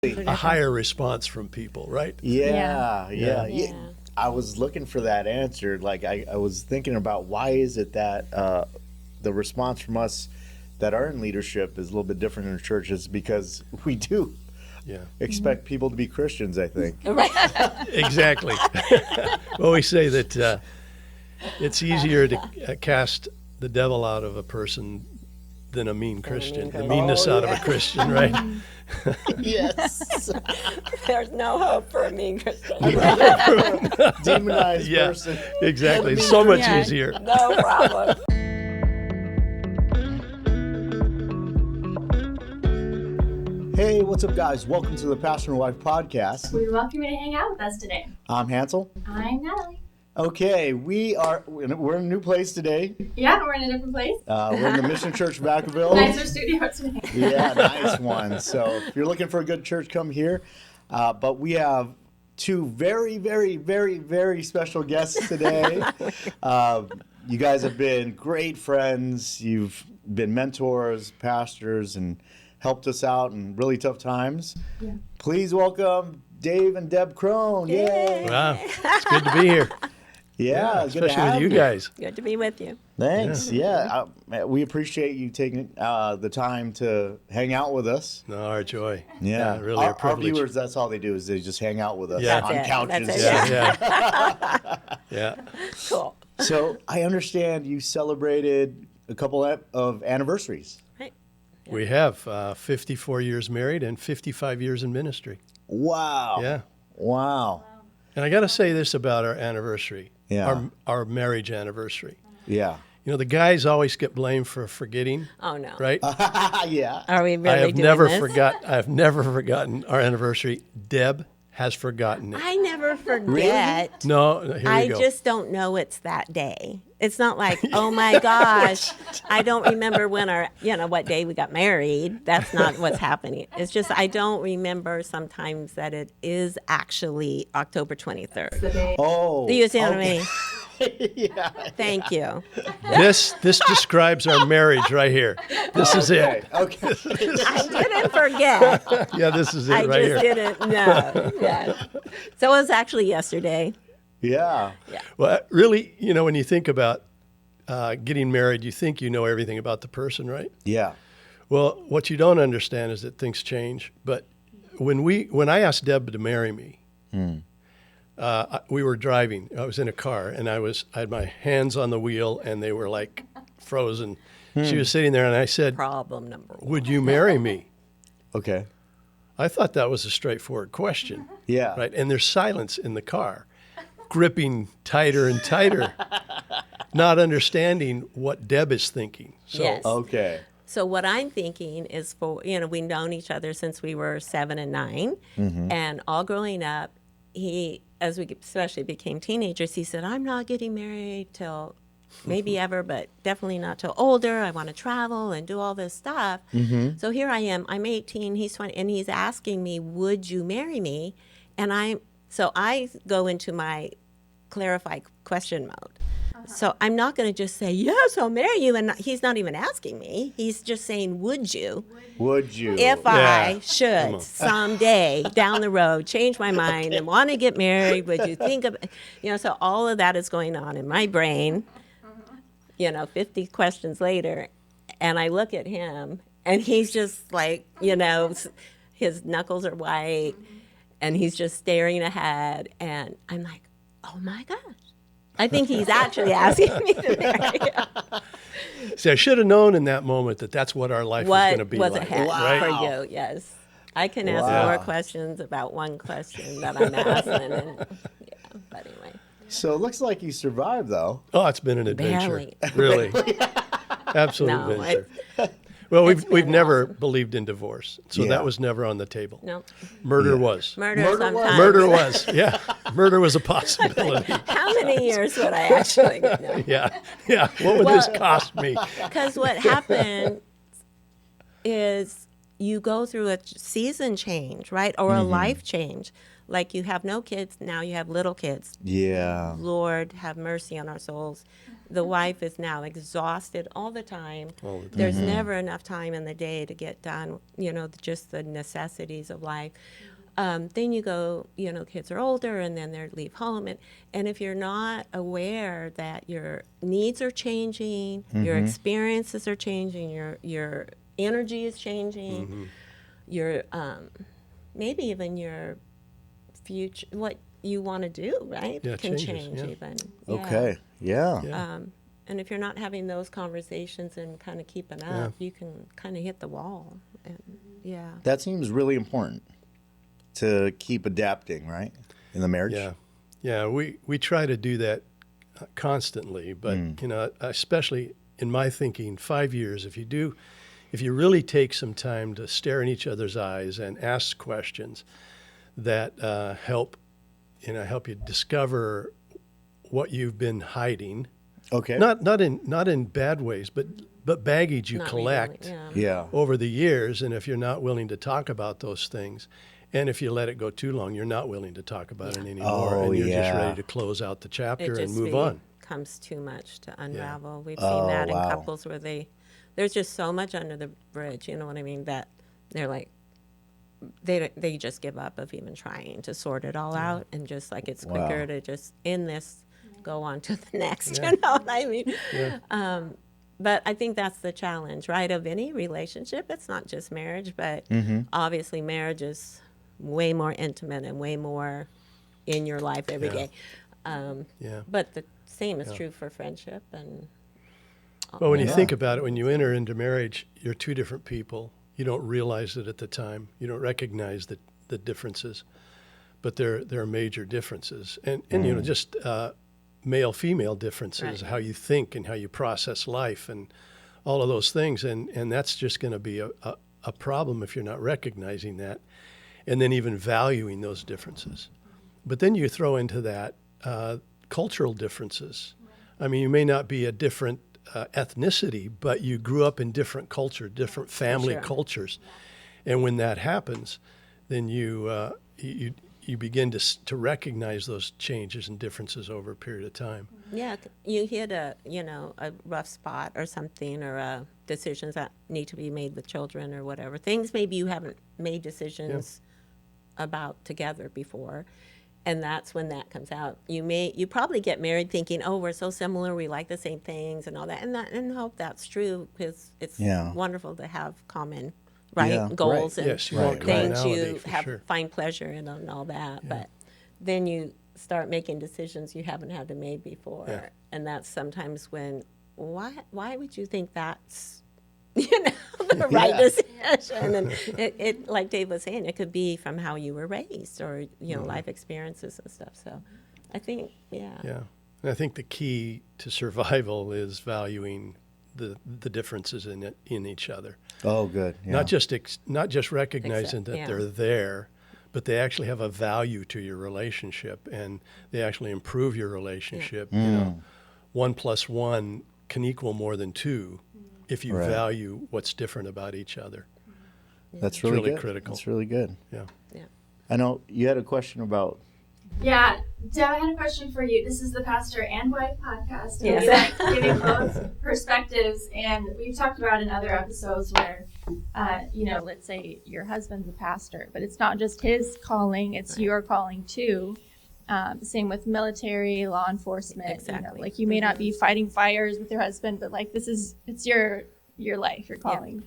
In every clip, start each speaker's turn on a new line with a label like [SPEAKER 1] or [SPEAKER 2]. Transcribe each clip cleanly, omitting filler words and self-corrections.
[SPEAKER 1] a higher response from people, right?
[SPEAKER 2] Yeah. I was looking for that answer. Like I was thinking about why is it that the response from us that are in leadership is a little bit different in churches, because we do expect people to be Christians, I think.
[SPEAKER 1] Exactly. Well, we say that it's easier to cast the devil out of a person than a mean Christian. The meanness out of a Christian, right?
[SPEAKER 2] Yes.
[SPEAKER 3] There's no hope for a mean Christian.
[SPEAKER 2] Demonized person.
[SPEAKER 1] Exactly. It's so much easier.
[SPEAKER 3] No problem.
[SPEAKER 2] Hey, what's up, guys? Welcome to the Pastor and Wife podcast.
[SPEAKER 4] We welcome you to hang out with us today.
[SPEAKER 2] I'm Hansel.
[SPEAKER 4] I'm Natalie.
[SPEAKER 2] Okay, we're in a new place today.
[SPEAKER 4] Yeah, we're in a different place.
[SPEAKER 2] We're in the Mission Church of Vacaville.
[SPEAKER 4] Nicer studio today.
[SPEAKER 2] Yeah, nice one. So if you're looking for a good church, come here. But we have two very, very, very, very special guests today. You guys have been great friends. You've been mentors, pastors, and helped us out in really tough times. Yeah. Please welcome Dave and Deb Crone. Yay!
[SPEAKER 1] Wow, it's good to be here.
[SPEAKER 2] Yeah, good
[SPEAKER 1] especially
[SPEAKER 2] to have
[SPEAKER 1] with you guys.
[SPEAKER 3] Good to be with you.
[SPEAKER 2] Thanks. Yeah, we appreciate you taking the time to hang out with us.
[SPEAKER 1] No, our joy.
[SPEAKER 2] Yeah,
[SPEAKER 1] really a
[SPEAKER 2] our
[SPEAKER 1] privilege.
[SPEAKER 2] viewers, that's all they do is they just hang out with us
[SPEAKER 1] Yeah.
[SPEAKER 2] on
[SPEAKER 3] That's it.
[SPEAKER 2] couches.
[SPEAKER 3] That's it.
[SPEAKER 1] Yeah.
[SPEAKER 3] Cool.
[SPEAKER 2] So I understand you celebrated a couple of anniversaries.
[SPEAKER 3] Right.
[SPEAKER 1] We have 54 years married and 55 years in ministry.
[SPEAKER 2] Wow.
[SPEAKER 1] Yeah.
[SPEAKER 2] Wow.
[SPEAKER 1] And I got to say this about our anniversary,
[SPEAKER 2] Yeah.
[SPEAKER 1] our marriage anniversary.
[SPEAKER 2] Yeah.
[SPEAKER 1] You know, the guys always get blamed for forgetting,
[SPEAKER 3] Oh, no.
[SPEAKER 1] right?
[SPEAKER 2] Yeah.
[SPEAKER 3] Are we really
[SPEAKER 1] I have
[SPEAKER 3] doing
[SPEAKER 1] never
[SPEAKER 3] this?
[SPEAKER 1] I have never forgotten our anniversary. Deb has forgotten it.
[SPEAKER 3] I never forget.
[SPEAKER 1] No, here
[SPEAKER 3] I
[SPEAKER 1] you go.
[SPEAKER 3] just don't know it's that day. It's not like, oh my gosh, I don't remember what day we got married. That's not what's happening. It's just I don't remember sometimes that it is actually October 23rd.
[SPEAKER 2] Oh.
[SPEAKER 3] Do you see what I mean?
[SPEAKER 2] Yeah.
[SPEAKER 3] Thank you.
[SPEAKER 1] This describes our marriage right here. This is it.
[SPEAKER 2] Okay.
[SPEAKER 3] I didn't forget.
[SPEAKER 1] Yeah, this is it
[SPEAKER 3] I
[SPEAKER 1] right
[SPEAKER 3] just
[SPEAKER 1] here.
[SPEAKER 3] didn't know. Yeah. So it was actually yesterday.
[SPEAKER 2] Yeah.
[SPEAKER 1] Well, really, you know, when you think about getting married, you think you know everything about the person, right?
[SPEAKER 2] Yeah.
[SPEAKER 1] Well, what you don't understand is that things change. But when I asked Deb to marry me, we were driving. I was in a car, and I had my hands on the wheel, and they were like frozen. She was sitting there, and I said,
[SPEAKER 3] Problem number one.
[SPEAKER 1] "Would you marry me?"
[SPEAKER 2] Okay.
[SPEAKER 1] I thought that was a straightforward question,
[SPEAKER 2] Yeah.
[SPEAKER 1] right? And there's silence in the car, gripping tighter and tighter, not understanding what Deb is thinking. So,
[SPEAKER 3] Yes.
[SPEAKER 2] Okay.
[SPEAKER 3] So what I'm thinking is we've known each other since we were 7 and 9, and all growing up, as we especially became teenagers, he said, I'm not getting married till maybe ever, but definitely not till older. I want to travel and do all this stuff. So here I am. I'm 18. He's 20, and he's asking me, "Would you marry me?" And I go into my clarify question mode. So I'm not going to just say, "Yes, I'll marry you," and he's not even asking me. He's just saying, "Would you?"
[SPEAKER 2] Would you?
[SPEAKER 3] If
[SPEAKER 1] Yeah.
[SPEAKER 3] I
[SPEAKER 1] Come
[SPEAKER 3] should
[SPEAKER 1] on.
[SPEAKER 3] someday down the road change my mind and want to get married, would you think of, so all of that is going on in my brain, 50 questions later. And I look at him and he's just like, his knuckles are white and he's just staring ahead. And I'm like, oh my gosh. I think he's actually asking me to marry him.
[SPEAKER 1] see, I should have known in that moment that that's what our life was going to
[SPEAKER 3] What
[SPEAKER 1] be
[SPEAKER 3] was
[SPEAKER 1] like.
[SPEAKER 3] ahead
[SPEAKER 2] Wow.
[SPEAKER 3] for you? Yes, I can ask
[SPEAKER 2] Wow.
[SPEAKER 3] more questions about one question that I'm asking, and but anyway,
[SPEAKER 2] So it looks like you survived, though.
[SPEAKER 1] Oh, it's been an adventure,
[SPEAKER 3] Barely.
[SPEAKER 1] really, absolute
[SPEAKER 3] No,
[SPEAKER 1] adventure. Well, we've never believed in divorce, so
[SPEAKER 2] Yeah.
[SPEAKER 1] that was never on the table.
[SPEAKER 3] no
[SPEAKER 1] Murder was.
[SPEAKER 3] murder.
[SPEAKER 2] Murder was.
[SPEAKER 3] Sometimes.
[SPEAKER 1] Murder was. Yeah, murder was a possibility.
[SPEAKER 3] How many years would I actually get? No.
[SPEAKER 1] Yeah. What would this cost me?
[SPEAKER 3] Because what happened is you go through a season change, right? Or a life change. Like you have no kids, now you have little kids.
[SPEAKER 2] Yeah.
[SPEAKER 3] Lord, have mercy on our souls. The wife is now exhausted all the time.
[SPEAKER 1] All the time.
[SPEAKER 3] There's never enough time in the day to get done, just the necessities of life. Then you go, kids are older and then they leave home. And if you're not aware that your needs are changing, your experiences are changing, your energy is changing, your maybe even your future, what you want to do, right?
[SPEAKER 1] Yeah,
[SPEAKER 3] can
[SPEAKER 1] changes,
[SPEAKER 3] change
[SPEAKER 1] yeah.
[SPEAKER 3] even.
[SPEAKER 2] Okay. Yeah.
[SPEAKER 1] Yeah.
[SPEAKER 3] And if you're not having those conversations and kind of keeping up, you can kind of hit the wall. And yeah.
[SPEAKER 2] That seems really important to keep adapting, right? In the marriage.
[SPEAKER 1] Yeah, yeah. We try to do that constantly, but especially in my thinking, 5 years. If you really take some time to stare in each other's eyes and ask questions that help you discover what you've been hiding.
[SPEAKER 2] Okay.
[SPEAKER 1] Not in bad ways, but baggage you
[SPEAKER 3] Not
[SPEAKER 1] collect
[SPEAKER 3] revealing,
[SPEAKER 2] Yeah.
[SPEAKER 1] over the years, and if you're not willing to talk about those things, and if you let it go too long, you're not willing to talk about it anymore,
[SPEAKER 2] Oh,
[SPEAKER 1] and you're
[SPEAKER 2] yeah.
[SPEAKER 1] just ready to close out the chapter
[SPEAKER 3] It
[SPEAKER 1] and
[SPEAKER 3] just
[SPEAKER 1] move on.
[SPEAKER 3] becomes too much to unravel. We've
[SPEAKER 2] Oh,
[SPEAKER 3] seen that in
[SPEAKER 2] wow.
[SPEAKER 3] couples where there's just so much under the bridge, you know what I mean, that they're like, they just give up of even trying to sort it all out, and just like it's
[SPEAKER 2] Wow.
[SPEAKER 3] quicker to just end this, go on to the next, you know what I mean?
[SPEAKER 1] Yeah.
[SPEAKER 3] But I think that's the challenge, right, of any relationship. It's not just marriage, but obviously marriage is way more intimate and way more in your life every
[SPEAKER 1] Yeah.
[SPEAKER 3] day.
[SPEAKER 1] Yeah.
[SPEAKER 3] But the same is true for friendship and
[SPEAKER 1] Well, when you
[SPEAKER 2] Yeah.
[SPEAKER 1] think about it, when you enter into marriage, you're two different people. You don't realize it at the time. You don't recognize the differences, but there are major differences, and just male female differences,
[SPEAKER 3] Right.
[SPEAKER 1] how you think and how you process life, and all of those things, and that's just going to be a problem if you're not recognizing that, and then even valuing those differences. But then you throw into that cultural differences. I mean, you may not be a different ethnicity, but you grew up in different culture, different family
[SPEAKER 3] Sure.
[SPEAKER 1] cultures, and when that happens, then you begin to recognize those changes and differences over a period of time.
[SPEAKER 3] yeah, you hit a rough spot or something, or decisions that need to be made with children or whatever. Things maybe you haven't made decisions about together before. And that's when that comes out. You probably get married thinking, oh, we're so similar, we like the same things and all that. And hope that's true, because it's
[SPEAKER 2] Yeah.
[SPEAKER 3] wonderful to have common right
[SPEAKER 2] Yeah,
[SPEAKER 3] goals
[SPEAKER 2] right.
[SPEAKER 3] and
[SPEAKER 1] Yes, you want
[SPEAKER 3] things
[SPEAKER 1] commonality
[SPEAKER 3] you
[SPEAKER 1] for
[SPEAKER 3] have
[SPEAKER 1] sure.
[SPEAKER 3] find pleasure in and all that. But then you start making decisions you haven't had to make before.
[SPEAKER 1] Yeah.
[SPEAKER 3] And that's sometimes when why would you think that's the right decision? And it like Dave was saying, it could be from how you were raised or life experiences and stuff. So I think
[SPEAKER 1] Yeah, and I think the key to survival is valuing the differences in each other.
[SPEAKER 2] Oh, good. Yeah.
[SPEAKER 1] Not just recognizing that
[SPEAKER 3] yeah.
[SPEAKER 1] they're there, but they actually have a value to your relationship, and they actually improve your relationship. 1 + 1 can equal more than 2 if you
[SPEAKER 2] Right.
[SPEAKER 1] value what's different about each other.
[SPEAKER 2] That's really,
[SPEAKER 1] really
[SPEAKER 2] good.
[SPEAKER 1] critical.
[SPEAKER 2] That's really good.
[SPEAKER 1] Yeah.
[SPEAKER 2] I know you had a question about.
[SPEAKER 4] Yeah, Deb, I had a question for you. This is the Pastor and Wife podcast. And
[SPEAKER 3] Yes.
[SPEAKER 4] we like giving both perspectives, and we've talked about in other episodes where, let's say your husband's a pastor, but it's not just his calling; it's your calling too. Same with military, law enforcement.
[SPEAKER 3] Exactly.
[SPEAKER 4] Like you may not be fighting fires with your husband, but like it's your life, your calling.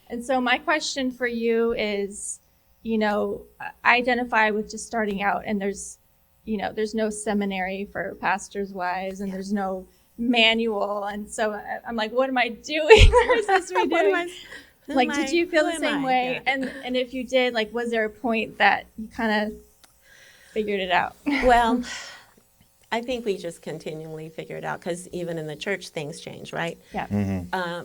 [SPEAKER 4] And so my question for you is, identify with just starting out, and there's no seminary for pastors' wives, and there's no manual. And so I'm like, what am I doing? What am I supposed to be
[SPEAKER 3] What am
[SPEAKER 4] doing?
[SPEAKER 3] I-
[SPEAKER 4] Like, did you feel the
[SPEAKER 3] who am
[SPEAKER 4] same
[SPEAKER 3] I?
[SPEAKER 4] way?
[SPEAKER 3] Yeah.
[SPEAKER 4] And if you did, like, was there a point that you kind of figured it out?
[SPEAKER 3] Well, I think we just continually figure it out, because even in the church, things change, right?
[SPEAKER 4] Yeah.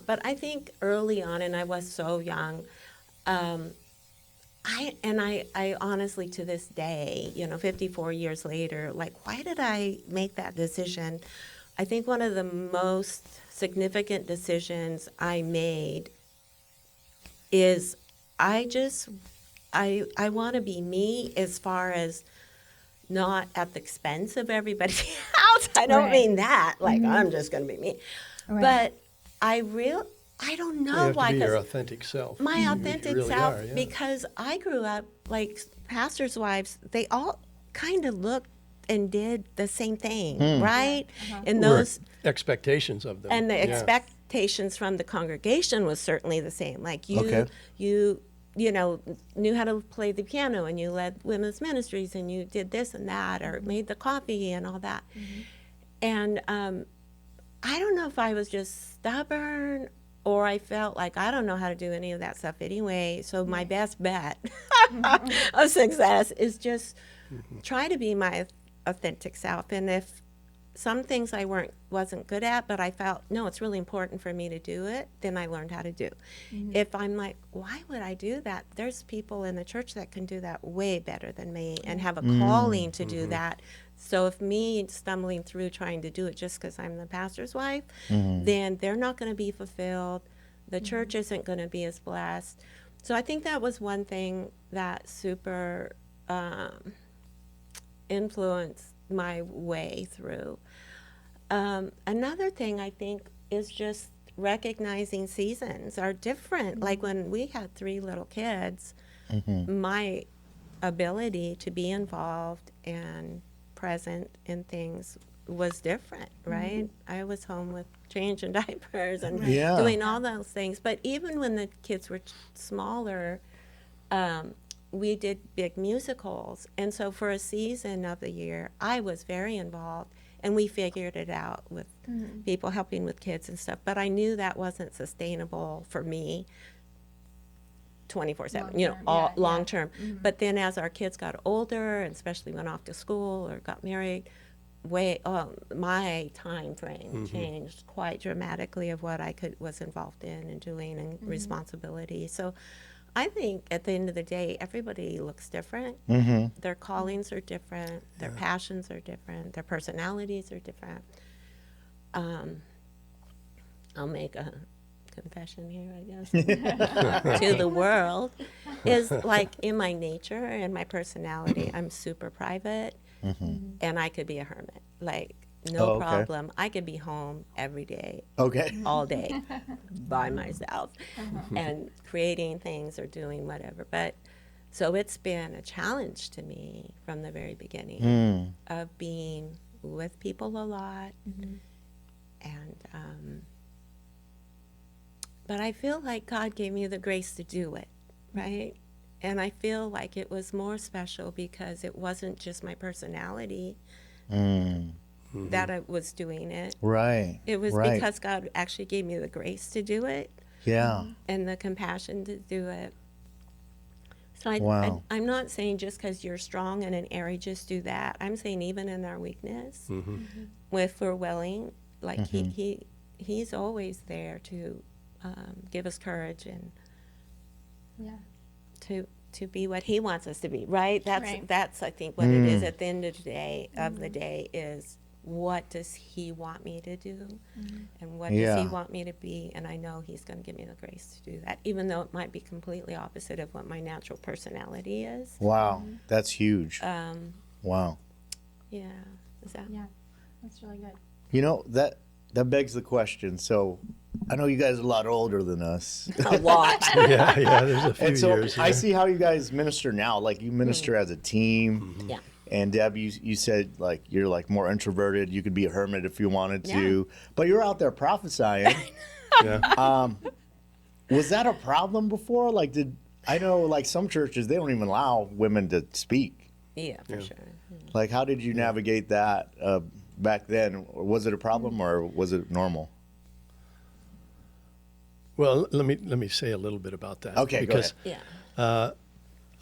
[SPEAKER 3] But I think early on, and I was so young, I honestly, to this day, 54 years later, like, why did I make that decision? I think one of the most significant decisions I made is I just, I want to be me as far as not at the expense of everybody else. I don't
[SPEAKER 4] Right.
[SPEAKER 3] mean that, like I'm just going to be me.
[SPEAKER 4] Right.
[SPEAKER 3] But I don't
[SPEAKER 1] You
[SPEAKER 3] know
[SPEAKER 1] have
[SPEAKER 3] why,
[SPEAKER 1] to be your
[SPEAKER 3] 'cause
[SPEAKER 1] authentic self.
[SPEAKER 3] my
[SPEAKER 1] You
[SPEAKER 3] authentic
[SPEAKER 1] really
[SPEAKER 3] self,
[SPEAKER 1] are, yeah.
[SPEAKER 3] because I grew up like pastors' wives, they all kind of looked and did the same thing, right? And
[SPEAKER 1] Were
[SPEAKER 3] those
[SPEAKER 1] expectations of them.
[SPEAKER 3] and the
[SPEAKER 1] yeah.
[SPEAKER 3] expectations from the congregation was certainly the same. Like
[SPEAKER 2] Okay.
[SPEAKER 3] you know, knew how to play the piano, and you led women's ministries, and you did this and that, or made the coffee and all that. And I don't know if I was just stubborn, or I felt like I don't know how to do any of that stuff anyway. So my best bet of success is just try to be my authentic self. And if some things I wasn't good at, but I felt, no, it's really important for me to do it, then I learned how to do. If I'm like, why would I do that? There's people in the church that can do that way better than me and have a calling to do that. So if me stumbling through trying to do it just because I'm the pastor's wife, then they're not going to be fulfilled. The church isn't going to be as blessed. So I think that was one thing that super influenced my way through. Another thing I think is just recognizing seasons are different. Like when we had 3 little kids, my ability to be involved and present in things was different, right? I was home with changing diapers and
[SPEAKER 2] Yeah.
[SPEAKER 3] doing all those things. But even when the kids were smaller, we did big musicals. And so for a season of the year, I was very involved, and we figured it out with people helping with kids and stuff. But I knew that wasn't sustainable for me 24/7, you know,
[SPEAKER 4] Long-term,
[SPEAKER 3] all
[SPEAKER 4] yeah.
[SPEAKER 3] long term. But then as our kids got older, and especially went off to school or got married, my time frame changed quite dramatically of what I was involved in and doing and responsibility. So I think at the end of the day, everybody looks different. Their callings are different. Their passions are different. Their personalities are different. I'll make a confession here, I guess, to the world, is like in my nature and my personality, I'm super private, and I could be a hermit. Like, no
[SPEAKER 2] Oh, okay.
[SPEAKER 3] problem. I could be home every day,
[SPEAKER 2] Okay.
[SPEAKER 3] all day, by myself, and creating things or doing whatever. But so it's been a challenge to me from the very beginning of being with people a lot, and but I feel like God gave me the grace to do it, right? And I feel like it was more special because it wasn't just my personality that I was doing it.
[SPEAKER 2] Right.
[SPEAKER 3] It was
[SPEAKER 2] right.
[SPEAKER 3] because God actually gave me the grace to do it
[SPEAKER 2] Yeah.
[SPEAKER 3] and the compassion to do it. So
[SPEAKER 2] Wow.
[SPEAKER 3] I'm not saying just because you're strong in an area, just do that. I'm saying even in our weakness, if we're willing, like he's always there to give us courage and to be what he wants us to be, right? That's I think what it is at the end of the day is, what does he want me to do, and what does he want me to be? And I know he's going to give me the grace to do that, even though it might be completely opposite of what my natural personality is.
[SPEAKER 2] Wow. That's huge. Wow.
[SPEAKER 3] Yeah. Is that?
[SPEAKER 4] Yeah, that's really good.
[SPEAKER 2] You know, that begs the question. So I know you guys are a lot older than us.
[SPEAKER 3] A lot.
[SPEAKER 1] yeah, there's a few
[SPEAKER 2] And so
[SPEAKER 1] years.
[SPEAKER 2] I
[SPEAKER 1] yeah.
[SPEAKER 2] see how you guys minister now. Like you minister as a team.
[SPEAKER 3] Yeah.
[SPEAKER 2] And Deb, you said like you're like more introverted. You could be a hermit if you wanted to, but you're out there prophesying.
[SPEAKER 1] Yeah.
[SPEAKER 2] Was that a problem before? Like, I know like some churches they don't even allow women to speak.
[SPEAKER 3] Yeah, for sure.
[SPEAKER 2] Like, how did you navigate that back then? Was it a problem or was it normal?
[SPEAKER 1] Well, let me say a little bit about that.
[SPEAKER 2] Okay, go
[SPEAKER 1] because
[SPEAKER 2] ahead.
[SPEAKER 3] Yeah.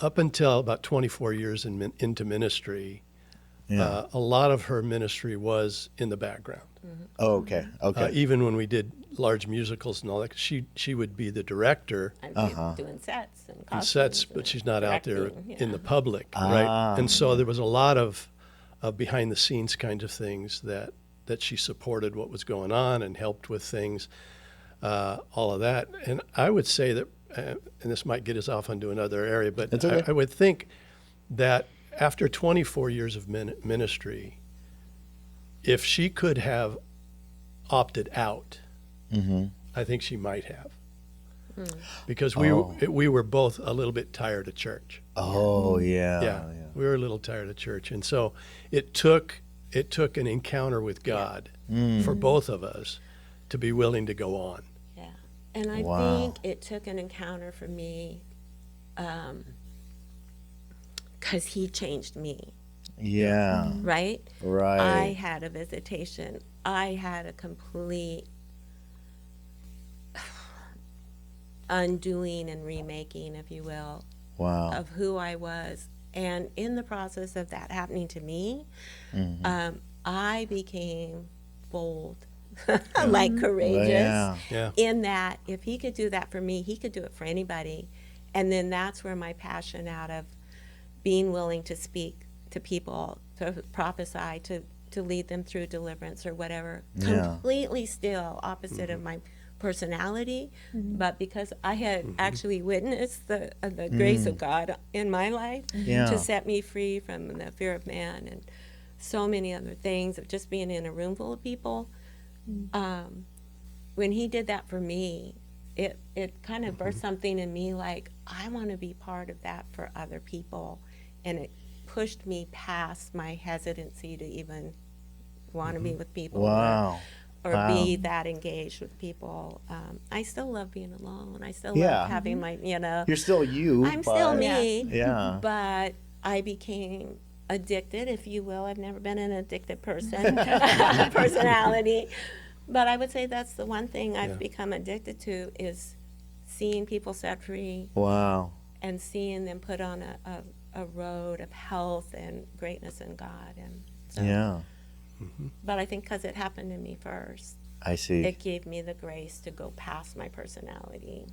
[SPEAKER 1] up until about 24 years into ministry, a lot of her ministry was in the background.
[SPEAKER 2] Oh, okay. Okay.
[SPEAKER 1] Even when we did large musicals and all that, she would be the director
[SPEAKER 3] I'm doing sets and
[SPEAKER 1] in
[SPEAKER 3] costumes
[SPEAKER 1] sets,
[SPEAKER 3] and
[SPEAKER 1] but she's not out there
[SPEAKER 3] directing,
[SPEAKER 1] in the public, right?
[SPEAKER 2] Ah.
[SPEAKER 1] And so there was a lot of behind the scenes kind of things that she supported what was going on and helped with things, all of that. And I would say that and this might get us off onto another area, but
[SPEAKER 2] It's okay.
[SPEAKER 1] I would think that after 24 years of ministry, if she could have opted out, I think she might have. Because we were both a little bit tired of church.
[SPEAKER 2] Oh, yeah.
[SPEAKER 1] Yeah, we were a little tired of church, and so it took an encounter with God for both of us to be willing to go on.
[SPEAKER 3] Yeah. And I
[SPEAKER 2] Wow.
[SPEAKER 3] think it took an encounter for me because he changed me,
[SPEAKER 2] Yeah.
[SPEAKER 3] right?
[SPEAKER 2] Right.
[SPEAKER 3] I had a visitation. I had a complete undoing and remaking, if you will,
[SPEAKER 2] Wow.
[SPEAKER 3] of who I was. And in the process of that happening to me, I became bold, like courageous,
[SPEAKER 2] Yeah.
[SPEAKER 3] in that if he could do that for me, he could do it for anybody. And then that's where my passion out of being willing to speak to people, to prophesy, to lead them through deliverance or whatever,
[SPEAKER 2] Yeah.
[SPEAKER 3] completely still opposite of my personality, but because I had actually witnessed the grace of God in my life
[SPEAKER 2] Yeah.
[SPEAKER 3] to set me free from the fear of man and so many other things of just being in a room full of people. When he did that for me, it kind of birthed something in me like, I want to be part of that for other people. And it pushed me past my hesitancy to even want to be with people.
[SPEAKER 2] Wow.
[SPEAKER 3] Or
[SPEAKER 2] Wow.
[SPEAKER 3] be that engaged with people. I still love being alone. I still
[SPEAKER 2] Yeah.
[SPEAKER 3] love having my,
[SPEAKER 2] You're still you.
[SPEAKER 3] I'm
[SPEAKER 2] but-
[SPEAKER 3] still me.
[SPEAKER 2] Yeah.
[SPEAKER 3] But I became addicted, if you will. I've never been an addicted person, personality. But I would say that's the one thing I've become addicted to is seeing people set free
[SPEAKER 2] Wow.
[SPEAKER 3] and seeing them put on a road of health and greatness in God. And so,
[SPEAKER 2] Yeah.
[SPEAKER 3] But I think because it happened to me first,
[SPEAKER 2] I see.
[SPEAKER 3] it gave me the grace to go past my personality.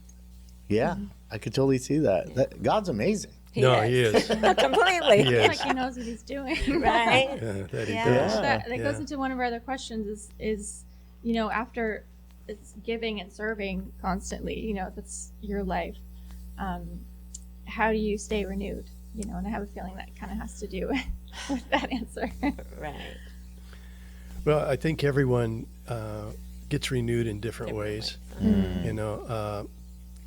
[SPEAKER 2] Yeah. I could totally see that. God's amazing.
[SPEAKER 1] No, he is.
[SPEAKER 3] Completely.
[SPEAKER 1] He
[SPEAKER 4] Like
[SPEAKER 1] is.
[SPEAKER 4] he knows what he's doing.
[SPEAKER 3] Right?
[SPEAKER 1] That he
[SPEAKER 3] Yeah.
[SPEAKER 1] does.
[SPEAKER 4] That
[SPEAKER 1] Yeah.
[SPEAKER 4] goes into one of our other questions is after it's giving and serving constantly, that's your life. How do you stay renewed? And I have a feeling that kind of has to do with that answer.
[SPEAKER 3] Right.
[SPEAKER 1] Well, I think everyone gets renewed in different ways. You know,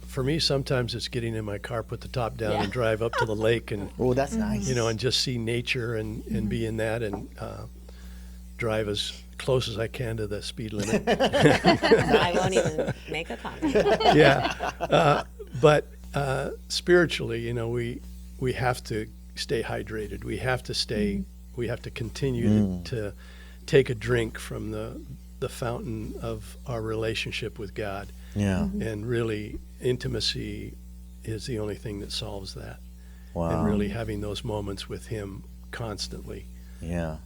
[SPEAKER 1] for me, sometimes it's getting in my car, put the top down,
[SPEAKER 3] Yeah.
[SPEAKER 1] and drive up to the lake, and
[SPEAKER 2] Oh, that's nice.
[SPEAKER 1] you know, and just see nature and be in that, and drive as close as I can to the speed limit.
[SPEAKER 3] I won't even make a comment.
[SPEAKER 1] Yeah, but spiritually, you know, we have to stay hydrated. We have to stay. We have to continue to take a drink from the fountain of our relationship with God.
[SPEAKER 2] Yeah.
[SPEAKER 1] And really, intimacy is the only thing that solves that.
[SPEAKER 2] Wow.
[SPEAKER 1] And really having those moments with Him constantly.
[SPEAKER 2] Yeah.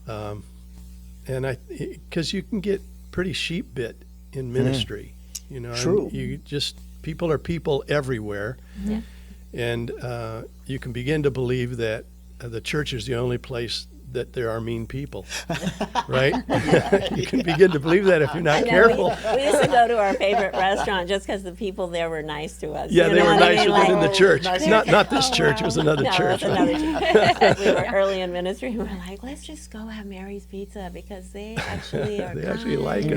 [SPEAKER 1] And because you can get pretty sheep bit in ministry, you know.
[SPEAKER 2] True.
[SPEAKER 1] And you just, people are people everywhere.
[SPEAKER 3] Yeah.
[SPEAKER 1] And you can begin to believe that the church is the only place that there are mean people, right? You can begin to believe that if you're not
[SPEAKER 3] I know,
[SPEAKER 1] careful.
[SPEAKER 3] we used to go to our favorite restaurant just because the people there were nice to us.
[SPEAKER 1] Yeah,
[SPEAKER 3] you
[SPEAKER 1] they
[SPEAKER 3] know
[SPEAKER 1] were
[SPEAKER 3] what I
[SPEAKER 1] nicer
[SPEAKER 3] mean?
[SPEAKER 1] than in the
[SPEAKER 3] Like,
[SPEAKER 1] church.
[SPEAKER 2] nicer.
[SPEAKER 1] Not this church. It was another
[SPEAKER 3] no,
[SPEAKER 1] church.
[SPEAKER 3] it was another church. We were early in ministry. We were like, let's just go have Mary's Pizza because they actually are
[SPEAKER 1] They actually
[SPEAKER 3] kind.
[SPEAKER 1] like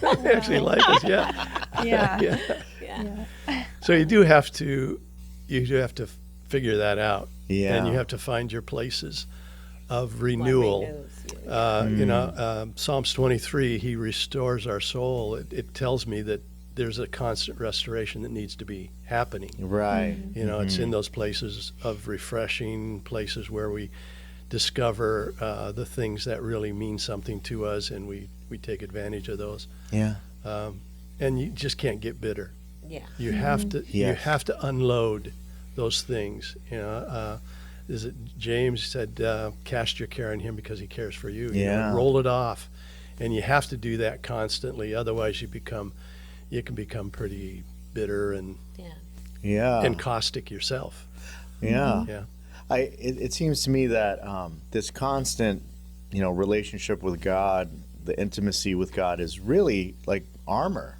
[SPEAKER 1] us. They actually like us. Yeah.
[SPEAKER 4] Yeah.
[SPEAKER 1] Yeah.
[SPEAKER 4] Yeah.
[SPEAKER 1] So you do have to figure that out.
[SPEAKER 2] Yeah.
[SPEAKER 1] And you have to find your places of renewal. You know, Psalms 23, He restores our soul. It tells me that there's a constant restoration that needs to be happening.
[SPEAKER 2] Right.
[SPEAKER 1] You know, it's in those places of refreshing, places where we discover the things that really mean something to us, and we take advantage of those.
[SPEAKER 2] Yeah.
[SPEAKER 1] And you just can't get bitter.
[SPEAKER 3] Yeah.
[SPEAKER 1] You have to. You
[SPEAKER 2] Yes.
[SPEAKER 1] have to unload those things. You know, is it James said, "Cast your care on Him because He cares for you." You know,
[SPEAKER 2] Yeah.
[SPEAKER 1] roll it off, and you have to do that constantly. Otherwise, you can become pretty bitter and
[SPEAKER 2] Yeah.
[SPEAKER 1] caustic yourself.
[SPEAKER 2] Yeah.
[SPEAKER 1] Yeah.
[SPEAKER 2] It seems to me that this constant, relationship with God, the intimacy with God, is really like armor,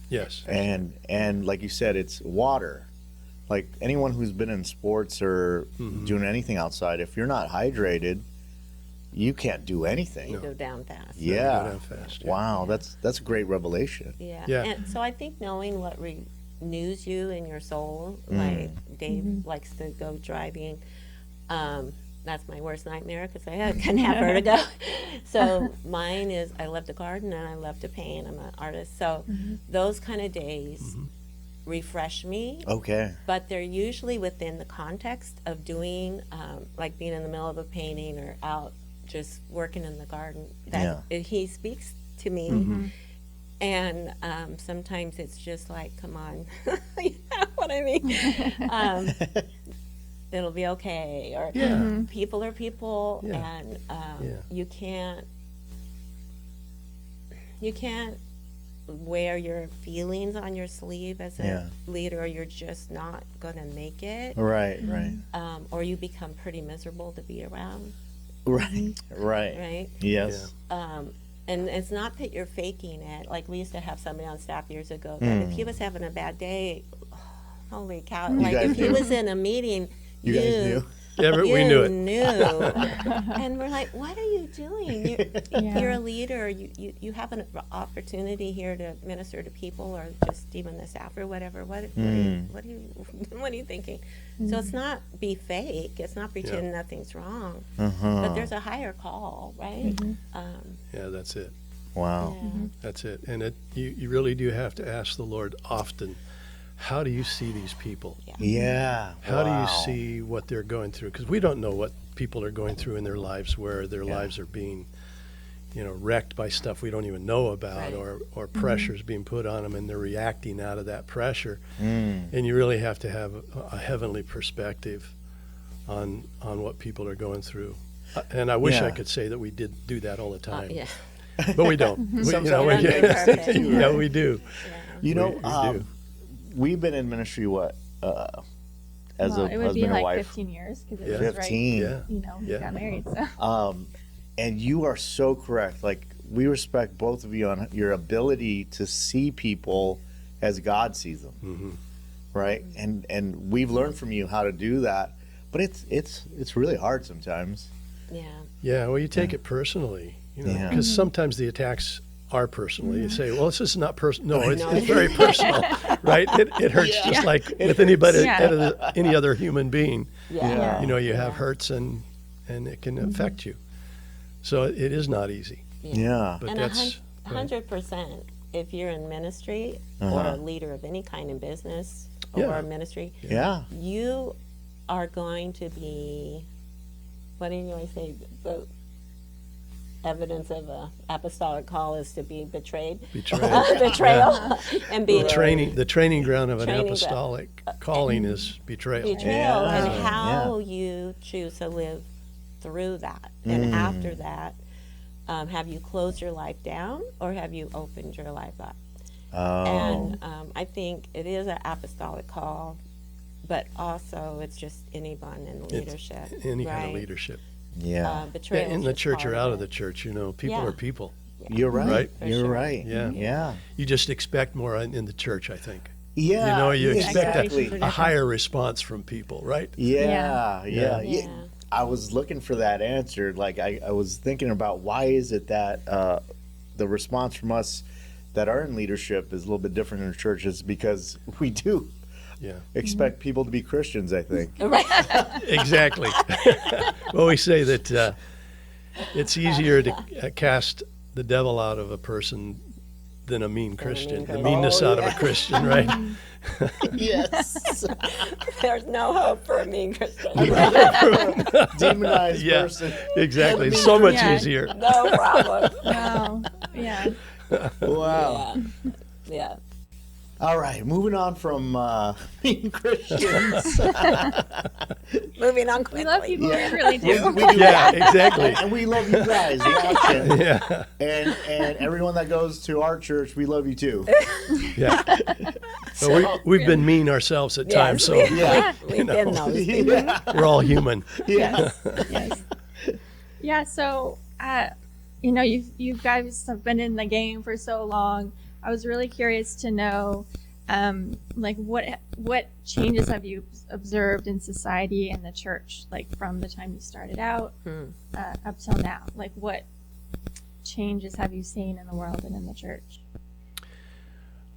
[SPEAKER 1] Yes.
[SPEAKER 2] and like you said, it's water. like anyone who's been in sports or doing anything outside, if you're not hydrated, you can't do anything.
[SPEAKER 3] You go down fast.
[SPEAKER 2] Yeah.
[SPEAKER 1] Go down fast, yeah.
[SPEAKER 2] Wow, that's a great revelation.
[SPEAKER 3] Yeah.
[SPEAKER 1] Yeah.
[SPEAKER 3] And so I think knowing what renews you in your soul, like Dave likes to go driving. That's my worst nightmare because I can have vertigo. So mine is I love to garden and I love to paint. I'm an artist. So those kind of days refresh me.
[SPEAKER 2] Okay.
[SPEAKER 3] But they're usually within the context of doing, like being in the middle of a painting or out just working in the garden. That he speaks to me. And sometimes it's just like, come on, you know what I mean? It'll be okay. Or people are people, and you can't wear your feelings on your sleeve as a leader, or you're just not gonna make it.
[SPEAKER 2] Right, right.
[SPEAKER 3] Or you become pretty miserable to be around.
[SPEAKER 2] Right, right.
[SPEAKER 3] Right?
[SPEAKER 2] Yes.
[SPEAKER 3] And it's not that you're faking it. Like we used to have somebody on staff years ago that if he was having a bad day, holy cow! Like
[SPEAKER 2] guys
[SPEAKER 3] if he
[SPEAKER 2] knew.
[SPEAKER 3] was in a meeting,
[SPEAKER 2] You guys knew?
[SPEAKER 1] Yeah, we knew it.
[SPEAKER 3] And we're like, what are you doing? You're a leader. You have an opportunity here to minister to people, or just even the staff or whatever. What are you thinking? So it's not be fake. It's not pretend nothing's wrong. But there's a higher call, right?
[SPEAKER 1] Yeah, that's it.
[SPEAKER 2] Wow.
[SPEAKER 1] That's it. And you really do have to ask the Lord often, how do you see these people?
[SPEAKER 2] Yeah.
[SPEAKER 1] How do you see what they're going through? Because we don't know what people are going through in their lives, where their lives are being, wrecked by stuff we don't even know about, or pressures being put on them, and they're reacting out of that pressure. And you really have to have a heavenly perspective on what people are going through. And I wish I could say that we did do that all the time, but we don't. We,
[SPEAKER 3] don't do perfect.
[SPEAKER 1] yeah, we do.
[SPEAKER 2] You know,
[SPEAKER 1] We do.
[SPEAKER 2] we've been in ministry as
[SPEAKER 4] Well,
[SPEAKER 2] a
[SPEAKER 4] it would be
[SPEAKER 2] husband and
[SPEAKER 4] like
[SPEAKER 2] wife.
[SPEAKER 4] 15 years because it
[SPEAKER 1] Yeah.
[SPEAKER 4] was
[SPEAKER 2] 15.
[SPEAKER 4] right. We got married. So
[SPEAKER 2] And you are so correct. Like, we respect both of you on your ability to see people as God sees them, right? And we've learned from you how to do that, but it's really hard sometimes.
[SPEAKER 1] Yeah, well, you take it personally,
[SPEAKER 2] Yeah.
[SPEAKER 1] because sometimes the attacks are personal. You say, well, this is not personal. No, it's very personal, right? It hurts just like with anybody, any other human being.
[SPEAKER 2] Yeah.
[SPEAKER 1] You have hurts, and it can affect you. So it is not easy.
[SPEAKER 2] Yeah.
[SPEAKER 1] But
[SPEAKER 3] And
[SPEAKER 1] that's
[SPEAKER 3] 100%, if you're in ministry or a leader of any kind in business or ministry, you are going to be, what do you always say, the evidence of an apostolic call is to be betrayed. Betrayal. And being
[SPEAKER 1] the training ground of an
[SPEAKER 3] Training ground.
[SPEAKER 1] apostolic calling is betrayal.
[SPEAKER 3] betrayal, and
[SPEAKER 2] Yeah.
[SPEAKER 3] how you choose to live through that. And after that, have you closed your life down, or have you opened your life up? And I think it is an apostolic call, but also it's just anyone in leadership.
[SPEAKER 1] Any kind of leadership.
[SPEAKER 2] Yeah.
[SPEAKER 3] Betrayal
[SPEAKER 1] In the
[SPEAKER 3] is
[SPEAKER 1] church
[SPEAKER 3] part
[SPEAKER 1] or
[SPEAKER 3] of
[SPEAKER 1] out
[SPEAKER 3] it.
[SPEAKER 1] of the church, people are people.
[SPEAKER 2] You're right.
[SPEAKER 1] Right?
[SPEAKER 3] For
[SPEAKER 2] You're
[SPEAKER 3] sure.
[SPEAKER 2] right.
[SPEAKER 1] Yeah.
[SPEAKER 2] Yeah.
[SPEAKER 1] You just expect more in the church, I think.
[SPEAKER 2] Yeah.
[SPEAKER 1] You expect
[SPEAKER 2] exactly.
[SPEAKER 1] a higher response from people, right?
[SPEAKER 2] Yeah.
[SPEAKER 1] Yeah.
[SPEAKER 2] I was looking for that answer. Like, I was thinking about, why is it that the response from us that are in leadership is a little bit different in churches, because we do expect people to be Christians, I think.
[SPEAKER 1] Exactly. Well, we say that it's easier to cast the devil out of a person than a mean Christian. The
[SPEAKER 3] Christian.
[SPEAKER 1] meanness out of a Christian, right?
[SPEAKER 2] Yes.
[SPEAKER 3] There's no hope for a mean Christian.
[SPEAKER 2] Demonized
[SPEAKER 1] Yeah,
[SPEAKER 2] person.
[SPEAKER 1] exactly. It's so much
[SPEAKER 4] Yeah.
[SPEAKER 1] easier.
[SPEAKER 3] No problem.
[SPEAKER 4] wow. Yeah.
[SPEAKER 2] Wow.
[SPEAKER 3] Yeah.
[SPEAKER 2] All right, moving on from being Christians.
[SPEAKER 3] Moving on
[SPEAKER 4] We
[SPEAKER 3] quickly.
[SPEAKER 4] love people.
[SPEAKER 2] Yeah.
[SPEAKER 4] We really do.
[SPEAKER 2] We do
[SPEAKER 1] Yeah,
[SPEAKER 2] that.
[SPEAKER 1] exactly.
[SPEAKER 2] And we love you guys watching.
[SPEAKER 1] Yeah,
[SPEAKER 2] And everyone that goes to our church, we love you too.
[SPEAKER 1] yeah. But we've been mean ourselves at times, so
[SPEAKER 2] Yeah.
[SPEAKER 3] We've been those people.
[SPEAKER 2] Yeah.
[SPEAKER 1] we're all human.
[SPEAKER 2] Yeah.
[SPEAKER 4] Yes. Yeah. So, you guys have been in the game for so long. I was really curious to know, like what changes have you observed in society and the church, like from the time you started out up till now? Like what changes have you seen in the world and in the church?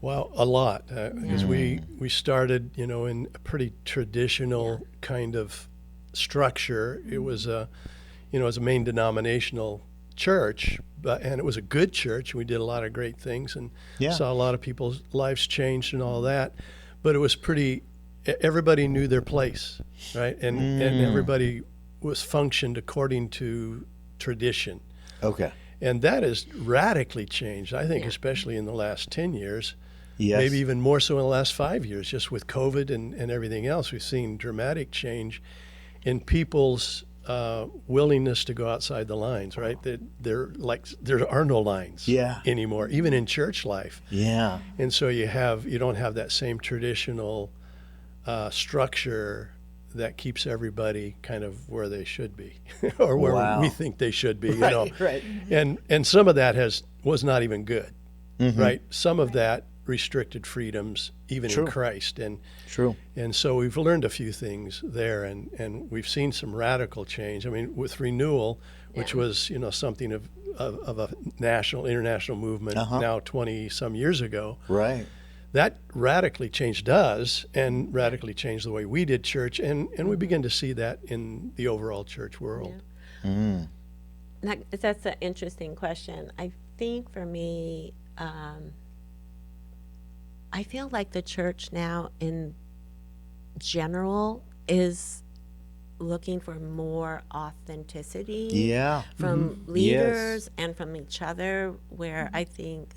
[SPEAKER 1] Well, a lot, because we started, in a pretty traditional kind of structure. It was it was a main denominational church, and it was a good church. We did a lot of great things and saw a lot of people's lives changed and all that. But it was everybody knew their place, right? And everybody was functioned according to tradition.
[SPEAKER 2] Okay.
[SPEAKER 1] And that has radically changed, I think, especially in the last 10 years.
[SPEAKER 2] Yes.
[SPEAKER 1] Maybe even more so in the last 5 years, just with COVID and everything else. We've seen dramatic change in people's willingness to go outside the lines, right? There are no lines anymore, even in church life.
[SPEAKER 2] Yeah.
[SPEAKER 1] And so you don't have that same traditional structure that keeps everybody kind of where they should be, or where we think they should be,
[SPEAKER 2] Right.
[SPEAKER 1] And some of that was not even good, right? Some of that restricted freedoms even in Christ, and so we've learned a few things there, and we've seen some radical change. I mean, with renewal, which was something of a international movement now 20 some years ago,
[SPEAKER 2] right?
[SPEAKER 1] That radically changed us and radically changed the way we did church, and we begin to see that in the overall church world.
[SPEAKER 3] That's an interesting question. I think for me, I feel like the church now in general is looking for more authenticity from leaders and from each other, where I think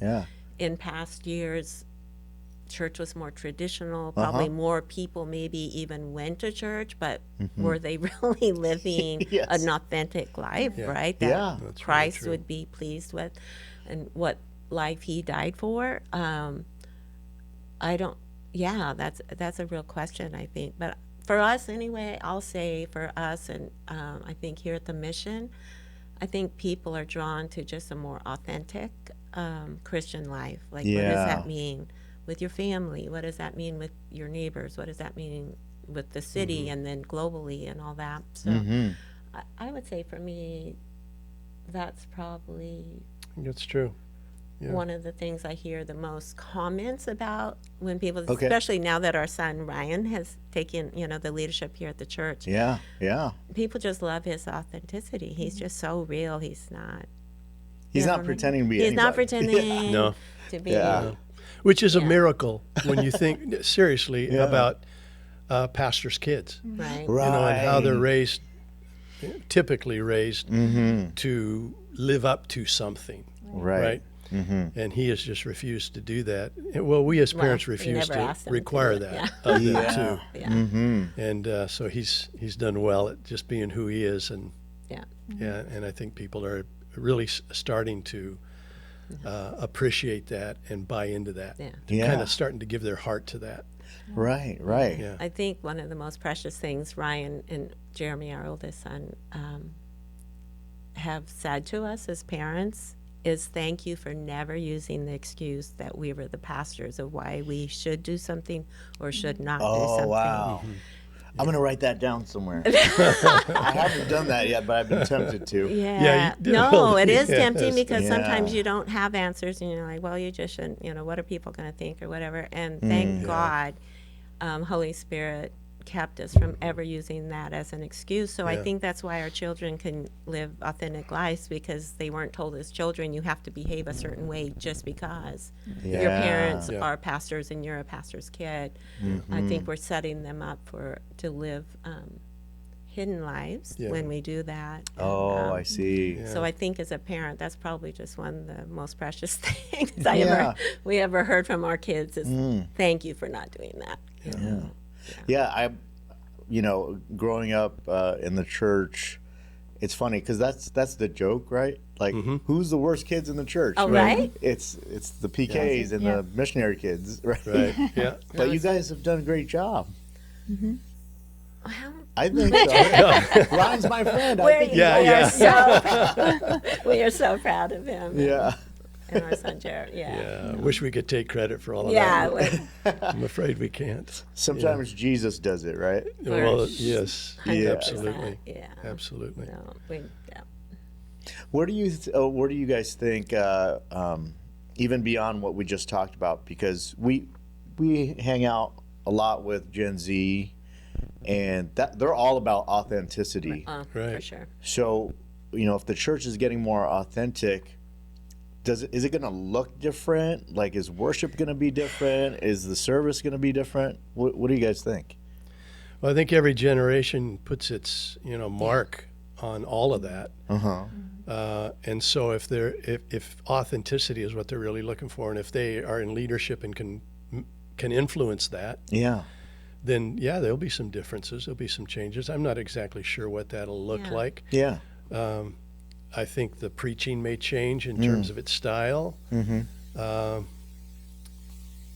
[SPEAKER 3] in past years church was more traditional, probably more people maybe even went to church, but were they really living an authentic life, right? That Christ would be pleased with and what life he died for. That's a real question, I think. But for us anyway, I'll say for us, and I think here at the Mission, I think people are drawn to just a more authentic Christian life. Like, what does that mean with your family? What does that mean with your neighbors? What does that mean with the city and then globally and all that? So I would say for me, that's probably...
[SPEAKER 1] I think that's true.
[SPEAKER 3] One of the things I hear the most comments about when people, especially now that our son Ryan has taken, the leadership here at the church. People just love his authenticity. He's just so real. He's not
[SPEAKER 2] pretending to be
[SPEAKER 3] He's not
[SPEAKER 2] anybody.
[SPEAKER 3] pretending to be.
[SPEAKER 1] Which is a miracle when you think seriously about pastors' kids.
[SPEAKER 3] Right.
[SPEAKER 1] And how they're typically raised to live up to something. Right. And he has just refused to do that. Well, we as parents refuse to require that of them too. And so he's done well at just being who he is, and and I think people are really starting to appreciate that and buy into that. They're kind of starting to give their heart to that.
[SPEAKER 2] Right.
[SPEAKER 1] Yeah.
[SPEAKER 3] I think one of the most precious things Ryan and Jeremy, our oldest son, have said to us as parents is thank you for never using the excuse that we were the pastors of why we should do something or should not do something.
[SPEAKER 2] Oh, wow. I'm going to write that down somewhere. I haven't done that yet, but I've been tempted to.
[SPEAKER 3] No, it is tempting because sometimes you don't have answers and you're like, well, you just shouldn't, what are people going to think or whatever. And thank God, Holy Spirit kept us from ever using that as an excuse. So I think that's why our children can live authentic lives, because they weren't told as children you have to behave a certain way just because your parents are pastors and you're a pastor's kid. I think we're setting them up to live hidden lives when we do that.
[SPEAKER 2] I see.
[SPEAKER 3] So I think as a parent, that's probably just one of the most precious things we ever heard from our kids is thank you for not doing that.
[SPEAKER 2] Growing up in the church, it's funny because that's the joke, right? Like, who's the worst kids in the church?
[SPEAKER 3] Oh, right?
[SPEAKER 2] It's the PKs and the missionary kids, right?
[SPEAKER 1] Yeah.
[SPEAKER 2] But you guys have done a great job.
[SPEAKER 3] Well,
[SPEAKER 2] I think so. Ryan's my friend.
[SPEAKER 3] we are so proud of him.
[SPEAKER 2] Yeah.
[SPEAKER 3] And our son Jared. Yeah.
[SPEAKER 1] Yeah, I wish we could take credit for all of
[SPEAKER 3] Yeah.
[SPEAKER 1] that. I'm afraid we can't.
[SPEAKER 2] Sometimes Jesus does it, right?
[SPEAKER 1] Well, yes,
[SPEAKER 3] 100%.
[SPEAKER 1] absolutely.
[SPEAKER 3] Yeah.
[SPEAKER 1] Absolutely.
[SPEAKER 3] No, yeah.
[SPEAKER 2] Where do you guys think, even beyond what we just talked about, because we hang out a lot with Gen Z, and that they're all about authenticity.
[SPEAKER 3] For
[SPEAKER 1] Right.
[SPEAKER 3] sure.
[SPEAKER 2] So, if the church is getting more authentic, is it going to look different? Like, is worship going to be different? Is the service going to be different? What do you guys think?
[SPEAKER 1] Well, I think every generation puts its mark on all of that. And so if authenticity is what they're really looking for, and if they are in leadership and can influence that,
[SPEAKER 2] Yeah.
[SPEAKER 1] then there'll be some differences. There'll be some changes. I'm not exactly sure what that'll look
[SPEAKER 3] Yeah.
[SPEAKER 1] like.
[SPEAKER 2] Yeah.
[SPEAKER 1] I think the preaching may change in terms of its style.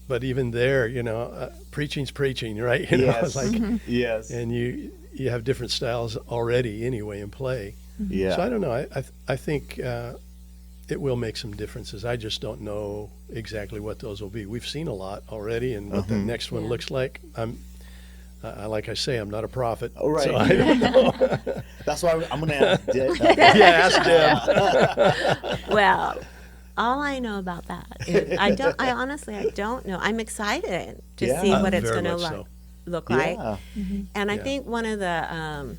[SPEAKER 1] But even there, preaching's preaching, right?
[SPEAKER 2] Yes.
[SPEAKER 1] Like,
[SPEAKER 2] Yes.
[SPEAKER 1] and you have different styles already anyway in play.
[SPEAKER 2] Yeah.
[SPEAKER 1] So I don't know. I think it will make some differences. I just don't know exactly what those will be. We've seen a lot already, and what the next one looks like. Like I say, I'm not a prophet.
[SPEAKER 2] Oh, right.
[SPEAKER 1] So I don't know.
[SPEAKER 2] That's why I'm going to ask Deb.
[SPEAKER 1] Ask Deb.
[SPEAKER 3] Well, all I know about that is I honestly don't know. I'm excited to
[SPEAKER 2] Yeah.
[SPEAKER 3] see what it's
[SPEAKER 1] Very
[SPEAKER 3] going to
[SPEAKER 1] much so.
[SPEAKER 3] look like.
[SPEAKER 2] Yeah.
[SPEAKER 3] And I
[SPEAKER 1] Yeah.
[SPEAKER 3] think one of the